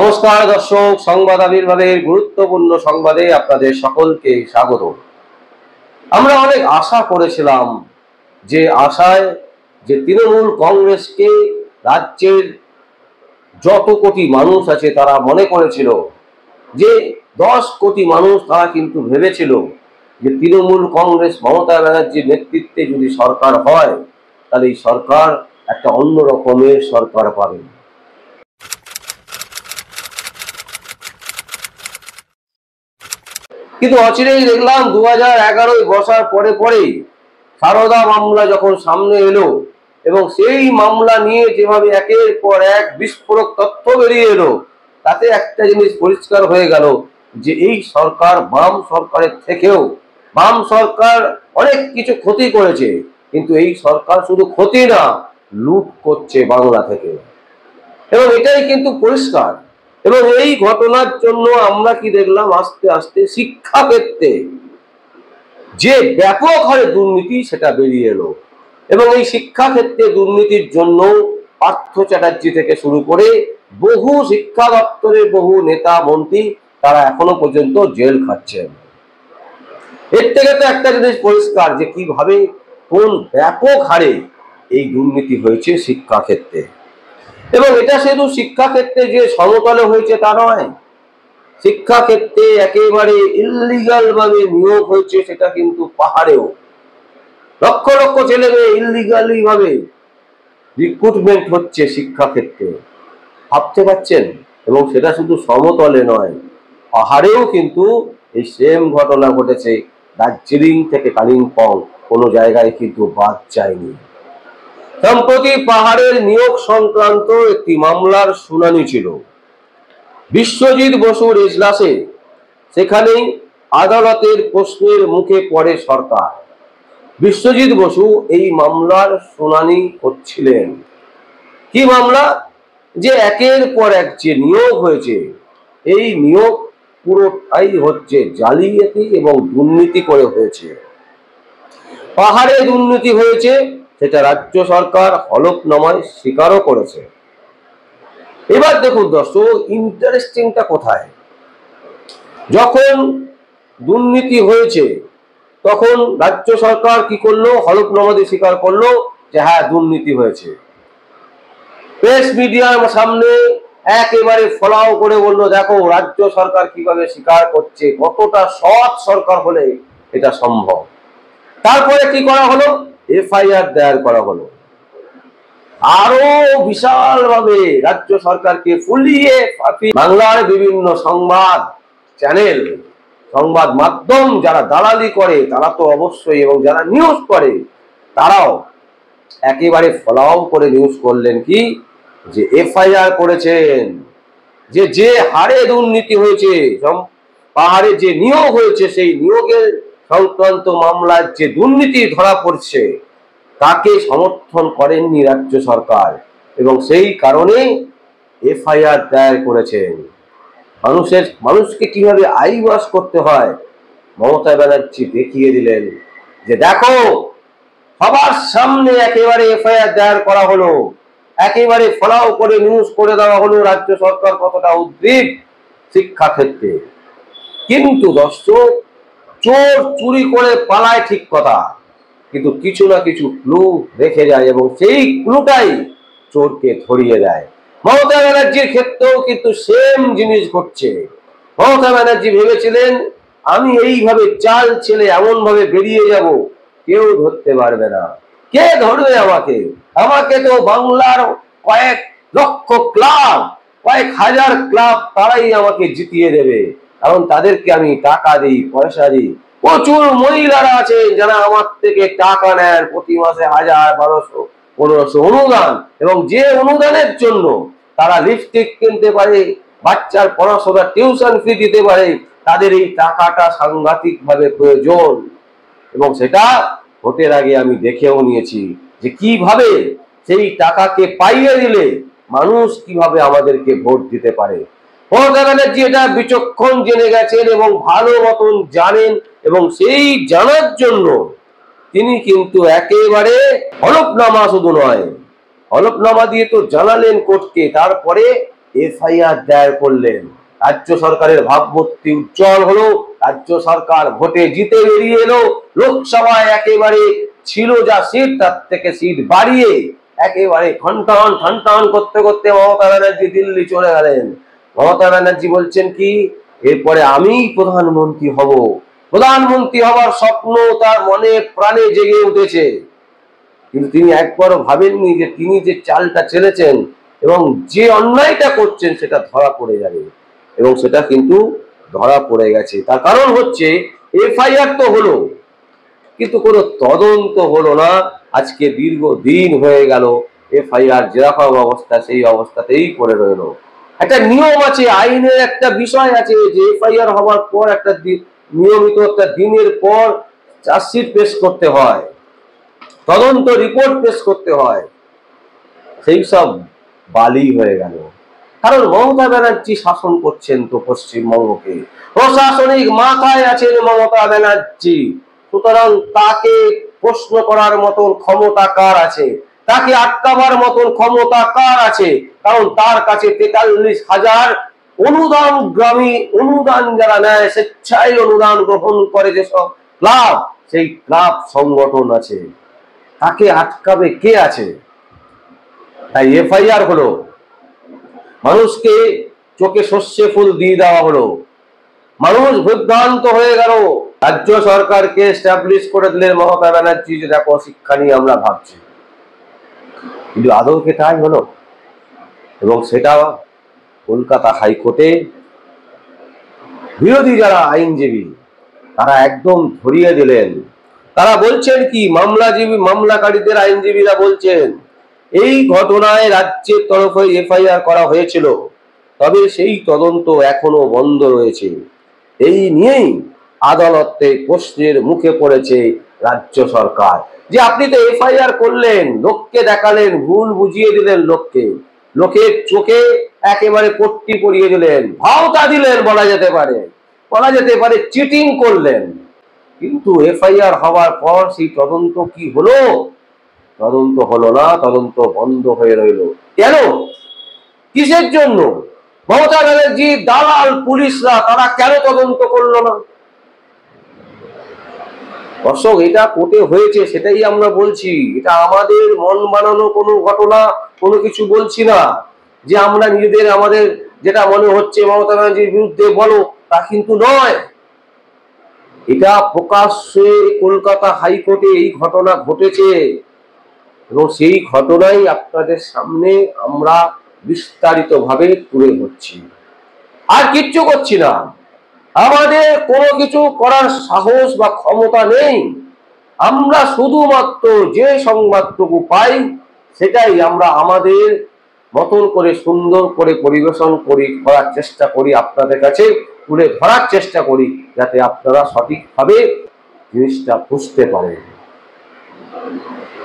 নমস্কার দর্শক, সংবাদ আবির্ভাবের গুরুত্বপূর্ণ সংবাদে আপনাদের সকলকে স্বাগত। আমরা অনেক আশা করেছিলাম, যে আশায় যে তৃণমূল কংগ্রেসকে রাজ্যের যত কোটি মানুষ আছে তারা মনে করেছিল, যে 10 কোটি মানুষ তারা কিন্তু ভেবেছিল যে তৃণমূল কংগ্রেস মমতা ব্যানার্জির নেতৃত্বে যদি সরকার হয় তাহলে এই সরকার একটা অন্য রকমের সরকার পাবে। কিন্তু অচিরেই দেখলাম 2011 বসার পরে পরেই সারদা মামলা যখন সামনে এলো এবং সেই মামলা নিয়ে যেভাবে একের পর এক বিস্ফোরক তথ্য বেরিয়ে এলো, তাতে একটা জিনিস পরিষ্কার হয়ে গেল যে এই সরকার বাম সরকারের থেকেও, বাম সরকার অনেক কিছু ক্ষতি করেছে, কিন্তু এই সরকার শুধু ক্ষতি না, লুট করছে বাংলা থেকে, এবং এটাই কিন্তু পরিষ্কার। এবং এই ঘটনার জন্য আমরা কি দেখলাম, আস্তে আস্তে শিক্ষা ক্ষেত্রে যে ব্যাপক হারে দুর্নীতি সেটা বেরিয়ে এলো। এবং এই শিক্ষা ক্ষেত্রে দুর্নীতির জন্য পার্থ চ্যাটার্জি থেকে শুরু করে বহু শিক্ষা দপ্তরের বহু নেতা মন্ত্রী তারা এখনো পর্যন্ত জেল খাচ্ছেন। এর থেকে তো একটা জিনিস পরিষ্কার যে কিভাবে কোন ব্যাপক হারে এই দুর্নীতি হয়েছে শিক্ষা ক্ষেত্রে। এবং এটা শুধু শিক্ষা ক্ষেত্রে যে সমতলে হয়েছে তা নয়, শিক্ষা ক্ষেত্রে একেবারে ইল্লিগাল ভাবে নিয়োগ হয়েছে, সেটা কিন্তু পাহাড়েও লক্ষ লক্ষ ছেলে মেয়ে ইল্লিগালি ভাবে রিক্রুটমেন্ট হচ্ছে শিক্ষা ক্ষেত্রে, ভাবতে পারছেন? এবং সেটা শুধু সমতলে নয়, পাহাড়েও কিন্তু এই সেম ঘটনা ঘটেছে। দার্জিলিং থেকে কালিম্পং কোনো জায়গায় কিন্তু বাদ যায়নি। সম্প্রতি পাহাড়ের নিয়োগ সংক্রান্ত একটি মামলার শুনানি ছিল বিশ্বজিৎ বসুর এজলাসে। সেখানেই আদালতের প্রশ্নের মুখে পড়ে সরকার। বিশ্বজিৎ বসু এই মামলার শুনানি করছিলেন। কি মামলা? যে একের পর এক যে নিয়োগ হয়েছে, এই নিয়োগ পুরোটাই হচ্ছে জালিয়াতি এবং দুর্নীতি করে হয়েছে। পাহাড়ে দুর্নীতি হয়েছে সেটা রাজ্য সরকার হলফনামায় স্বীকারও করেছে। এবার দেখুন দর্শক, ইন্টারেস্টিংটা কোথায়, যখন দুর্নীতি হয়েছে তখন রাজ্য সরকার কি করলো, হলফনামা দিয়ে স্বীকার করলো যে হ্যাঁ দুর্নীতি হয়েছে। প্রেস মিডিয়ার সামনে একেবারে ফলাও করে বললো, দেখো রাজ্য সরকার কিভাবে স্বীকার করছে, কতটা সৎ সরকার হলে এটা সম্ভব। তারপরে কি করা হলো, এফআইআর দায়ের করা হলো। আরো বিশাল ভাবে রাজ্য সরকারকে ফুলিয়ে বাংলার বিভিন্ন সংবাদ চ্যানেল, সংবাদ মাধ্যম যারা দালালি করে তারা তো অবশ্যই, এবং যারা নিউজ করে তারাও একেবারে ফলাও করে নিউজ করলেন কি, যে এফআইআর করেছেন, যে হারে দুর্নীতি হয়েছে, পাহাড়ে যে নিয়োগ হয়েছে সেই নিয়োগের সংক্রান্ত মামলার যে দুর্নীতি ধরা পড়ছে তাকে সমর্থন করেননি রাজ্য সরকার, এবং সেই কারণে এফআইআর দায়ের করেছেন। মানুষকে কিভাবে আইওয়াশ করতে হয় মমতা ব্যানার্জি দেখিয়ে দিলেন, যে দেখো সবার সামনে একেবারে এফআইআর দায়ের করা হলো, একেবারে ফলাও করে নিউজ করে দেওয়া হলো রাজ্য সরকার কতটা উদ্গ্রীব শিক্ষা ক্ষেত্রে। কিন্তু দর্শক, চোর চুরি করে পালায় ঠিক কথা, কিন্তু কিছু না কিছু ক্লু রেখে যায় এবং সেই ক্লুটাই চোরকে ধরিয়ে দেয়। মমতা ব্যানার্জির ক্ষেত্রেও কিন্তু সেম জিনিস ঘটছে। মমতা ব্যানার্জি ভেবেছিলেন আমি এইভাবে চাল ছেলে এমন ভাবে বেরিয়ে যাব কেউ ধরতে পারবে না। কে ধরবে আমাকে? আমাকে তো বাংলার কয়েক লক্ষ ক্লাব, কয়েক হাজার ক্লাব তারাই আমাকে জিতিয়ে দেবে, কারণ তাদেরকে আমি টাকা দিই, পয়সা দিই। প্রচুর মহিলারা আছে যারা আমার থেকে টাকা নেন প্রতি মাসে 1000, 1200, 1500 অনুদান, এবং যে অনুদানের জন্য তারা লিপস্টিক কিনতে পারে, বাচ্চার পড়াশোনার টিউশন ফি দিতে পারে, তাদের এই টাকাটা সাংঘাতিক ভাবে প্রয়োজন। এবং সেটা ভোটের আগে আমি দেখেও নিয়েছি যে কিভাবে সেই টাকাকে পাইয়ে দিলে মানুষ কিভাবে আমাদেরকে ভোট দিতে পারে। মমতা ব্যানার্জি এটা বিচক্ষণ জেনে গেছেন এবং ভালো মতন জানেন, এবং সেই জানার জন্য তিনি কিন্তু একেবারে হলফনামা শুধু নয়, হলফনামা দিয়ে তো জানালেন কোর্টকে, তারপরে এফআইআর দায়ের করলেন। রাজ্য সরকারের ভাবমূর্তি উজ্জ্বল হলো, রাজ্য সরকার ভোটে জিতে বেরিয়ে এলো, লোকসভায় একেবারে ছিল যা সিট তার থেকে সিট বাড়িয়ে একেবারে ঠনঠন ঠনঠন করতে করতে মমতা ব্যানার্জি দিল্লি চলে গেলেন। মমতা ব্যানার্জি বলছেন কি, এরপরে আমি প্রধানমন্ত্রী হব। প্রধানমন্ত্রী হওয়ার স্বপ্ন তার মনে প্রাণে জেগে উঠেছে, কিন্তু তিনি একবারও ভাবেননি যে তিনি যে চালটা চেলেছেন এবং যে অন্যায়টা করছেন সেটা ধরা পড়ে যাবে, এবং সেটা কিন্তু ধরা পড়ে গেছে। তার কারণ হচ্ছে এফআইআর তো হলো, কিন্তু কোনো তদন্ত হলো না। আজকে দীর্ঘদিন হয়ে গেল এফআইআর যেরকম অবস্থা সেই অবস্থাতেই পড়ে রইল। একটা নিয়ম আছে, আইনের একটা বিষয় আছে যে এফআইআর হওয়ার পর একটা নিয়মিত একটা দিনের পর চার্জশিট পেশ করতে হয়, তদন্ত রিপোর্ট পেশ করতে হয়। সেই সব বালি হয়ে গেল, কারণ মমতা ব্যানার্জি শাসন করছেন তো পশ্চিমবঙ্গকে, প্রশাসনিক মাথায় আছেন মমতা ব্যানার্জি। সুতরাং তাকে প্রশ্ন করার মতন ক্ষমতা কার আছে, তাকে আটকাবার মতন ক্ষমতা কার আছে? কারণ তার কাছে 43,000 অনুদান, গ্রামী অনুদান যারা নেয়, স্বেচ্ছায় অনুদান গ্রহণ করে যেসব ক্লাব, সেই ক্লাব সংগঠন আছে। তাকে আটকাবে কে আছে? তাই এফআইআর হলো, মানুষকে চোখে সর্ষে ফুল দিয়ে দেওয়া হলো, মানুষ বিভ্রান্ত হয়ে গেল। রাজ্য সরকারকে এস্টাবলিশ করে দিলেন মমতা ব্যানার্জি যে দেখো শিক্ষা নিয়ে আমরা ভাবছি, কিন্তু আদৌ কে তাই হলো? এবং সেটা কলকাতা হাইকোর্টে বিরোধী যারা আইনজীবী তারা একদম ধরিয়ে দিলেন। তারা বলছেন কি, মামলাকারীদের আইনজীবীরা বলছেন এই ঘটনায় রাজ্যের তরফে এফআইআর করা হয়েছিল, তবে সেই তদন্ত এখনো বন্ধ রয়েছে। এই নিয়েই আদালতে প্রশ্নের মুখে পড়েছে রাজ্য সরকার, যে আপনি তো এফআইআর করলেন, লোককে দেখালেন, ভুল বুঝিয়ে দিলেন, লোকের চোখে একেবারে পট্টি পরিয়ে দিলেন, ভাওতা দিলেন, বলা যেতে পারে চিটিং করলেন, কিন্তু এফআইআর হওয়ার পর সেই তদন্ত কি হলো? তদন্ত হলো না, তদন্ত বন্ধ হয়ে রইল। কেন? কিসের জন্য? মমতা ব্যানার্জি দালাল পুলিশরা তারা কেন তদন্ত করলো না? দর্শক, এটা কোর্টে হয়েছে সেটাই আমরা বলছি, এটা আমাদের মন বানানো কোনো ঘটনা, কোনো কিছু বলছি না যে আমরা নিজেদের আমাদের যেটা মনে হচ্ছে মমতা ব্যানার্জির বিরুদ্ধে বলো, তা কিন্তু নয়। এটা প্রকাশ্যে কলকাতা হাইকোর্টে এই ঘটনা ঘটেছে, এবং সেই ঘটনাই আপনাদের সামনে আমরা বিস্তারিত ভাবে তুলে ধরছি, আর কিচ্ছু করছি না। আমাদের কোনো কিছু করার সাহস বা ক্ষমতা নেই। আমরা শুধুমাত্র যে সংবাদটুকু পাই সেটাই আমরা আমাদের মতন করে সুন্দর করে পরিবেশন করার চেষ্টা করি, আপনাদের কাছে তুলে ধরার চেষ্টা করি, যাতে আপনারা সঠিকভাবে জিনিসটা বুঝতে পারেন।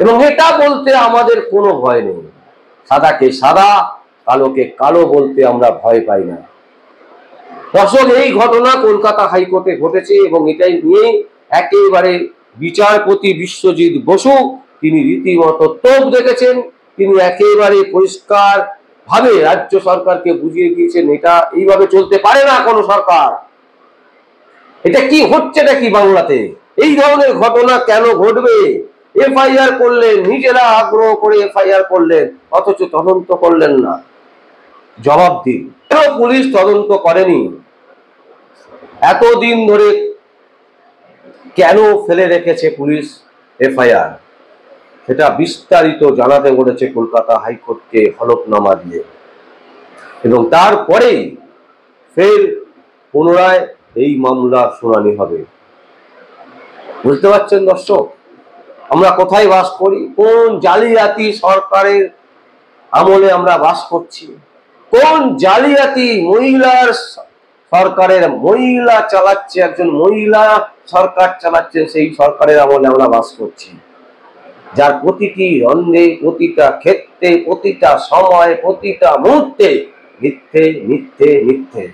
এবং এটা বলতে আমাদের কোনো ভয় নেই, সাদাকে সাদা, কালোকে কালো বলতে আমরা ভয় পাই না। দর্শক, এই ঘটনা কলকাতা হাইকোর্টে ঘটেছে, এবং এটাই নিয়ে একেবারে বিচারপতি বিশ্বজিৎ বসু তিনি রীতিমতো তোপ দেখেছেন। তিনি একেবারে পরিষ্কার ভাবে রাজ্য সরকারকে বুঝিয়ে দিয়েছেন এটা এইভাবে চলতে পারে না কোনো সরকার। এটা কি হচ্ছে নাকি বাংলাতে? এই ধরনের ঘটনা কেন ঘটবে? এফআইআর করলেন, নিজেরা আগ্রহ করে এফআইআর করলেন, অথচ তদন্ত করলেন না। জবাব দিন, কেন পুলিশ তদন্ত করেনি? এতদিন ধরে কেন ফেলে রেখেছে পুলিশ এফআইআর? সেটা বিস্তারিত জানাতে বলেছে কলকাতা হাইকোর্টকে হলফনামা দিয়ে, এবং তারপরেই ফের পুনরায় এই মামলার শুনানি হবে। বুঝতে পারছেন দর্শক, আমরা কোথায় বাস করি? কোন জালিয়াতি সরকারের আমলে আমরা বাস করছি? কোন জালিয়াতি মহিলার সরকারের মহিলা চালাচ্ছে, একজন মহিলা সরকার চালাচ্ছে, সেই সরকারের আমলে আমরা বাস করছি, যার প্রতিটি রন্ধে, প্রতিটা ক্ষেত্রে, প্রতিটা সময়, প্রতিটা মুহূর্তে মিথ্যে মিথ্যে মিথ্যে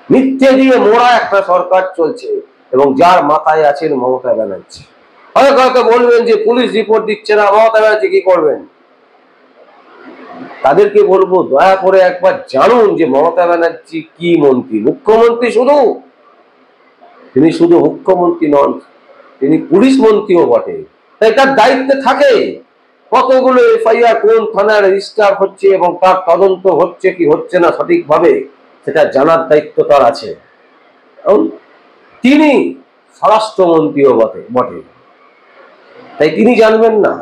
মিথ্যে দিয়ে মোড়া একটা সরকার চলছে, এবং যার মাথায় আছেন মমতা ব্যানার্জি। হয়তো বলবেন যে পুলিশ রিপোর্ট দিচ্ছে না, মমতা ব্যানার্জি কি করবেন? তাদেরকে বলবো দয়া করে একবার জানুন যে মমতা ব্যানার্জি কি মন্ত্রী। মুখ্যমন্ত্রী শুধু, তিনি শুধু মুখ্যমন্ত্রী নন, তিনি পুলিশ মন্ত্রীও বটে। তাই তার দায়িত্বে থাকে কতগুলো এফআইআর কোন থানায় রেজিস্টার হচ্ছে এবং তার তদন্ত হচ্ছে কি হচ্ছে না সঠিকভাবে, সেটা জানার দায়িত্ব তার আছে। তিনি স্বরাষ্ট্রমন্ত্রীও বটে, তাই তিনি জানবেন না।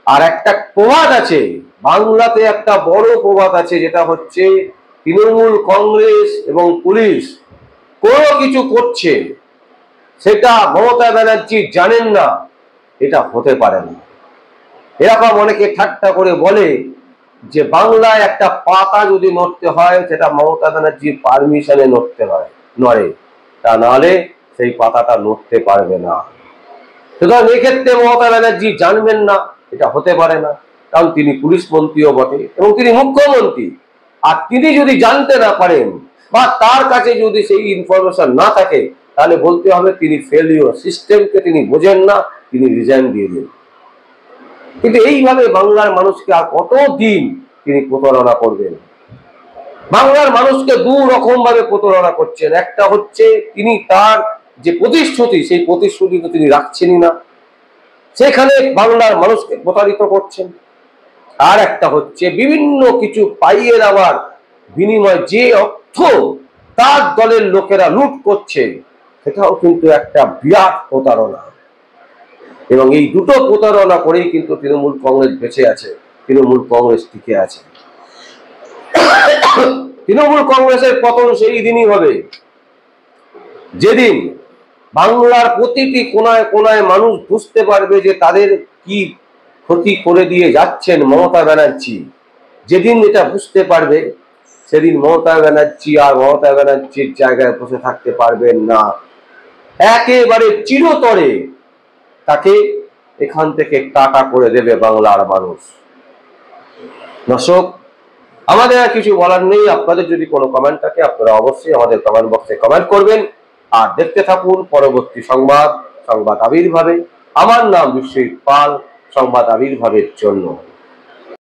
আর একটা প্রবাদ আছে বাংলাতে, একটা বড় প্রবাদ আছে, যেটা হচ্ছে তৃণমূল কংগ্রেস এবং পুলিশ কোনো কিছু করছে সেটা মমতা ব্যানার্জি জানেন না, এটা হতে পারে না। এরকম অনেকে ঠাট্টা করে বলে যে বাংলায় একটা পাতা যদি নড়তে হয় সেটা মমতা ব্যানার্জির পারমিশনে নড়ে, তা নাহলে সেই পাতাটা নড়তে পারবে না। সুতরাং এক্ষেত্রে মমতা ব্যানার্জি জানবেন না, এটা হতে পারে না, কারণ তিনি পুলিশ মন্ত্রীও বটে এবং তিনি মুখ্যমন্ত্রী। আর তিনি যদি জানতে না পারেন বা তার কাছে যদি সেই ইনফরমেশন না থাকে, তাহলে বলতে হবে তিনি ফেলিওর, সিস্টেমকে তিনি বোঝেন না, তিনি রিজাইন দিয়ে দিন। কিন্তু এইভাবে বাংলার মানুষকে আর কতদিন তিনি প্রতারণা করবেন? বাংলার মানুষকে দু রকম ভাবে প্রতারণা করছেন। একটা হচ্ছে তিনি তার যে প্রতিশ্রুতি, সেই প্রতিশ্রুতি তো তিনি রাখছেনই না, সেখানে বাংলার মানুষকে প্রতারিত করছেন। আর একটা হচ্ছে বিভিন্ন কিছু পাইয়ে দেওয়ার বিনিময়ে যে অর্থ তার দলের লোকেরা লুট করছে, সেটাও কিন্তু একটা বিরাট প্রতারণা। এবং এই দুটো প্রতারণা করেই কিন্তু তৃণমূল কংগ্রেস বেঁচে আছে, তৃণমূল কংগ্রেস টিকে আছে। তৃণমূল কংগ্রেসের পতন সেই দিনই হবে যেদিন বাংলার প্রতিটি কোনায় কোনায় মানুষ বুঝতে পারবে যে তাদের কি ক্ষতি করে দিয়ে যাচ্ছেন মমতা ব্যানার্জি। যেদিন এটা বুঝতে পারবে সেদিন মমতা ব্যানার্জি আর মমতা ব্যানার্জির জায়গায় বসে থাকতে পারবেন না, একেবারে চিরতরে তাকে এখান থেকে টাটা করে দেবে বাংলার মানুষ। দর্শক, আমাদের আর কিছু বলার নেই। আপনাদের যদি কোনো কমেন্ট থাকে আপনারা অবশ্যই আমাদের কমেন্ট বক্সে কমেন্ট করবেন। আর দেখতে থাকুন পরবর্তী সংবাদ আবির্ভাবে। আমার নাম বিশ্বজিৎ পাল, সংবাদ আবির্ভাবের জন্য।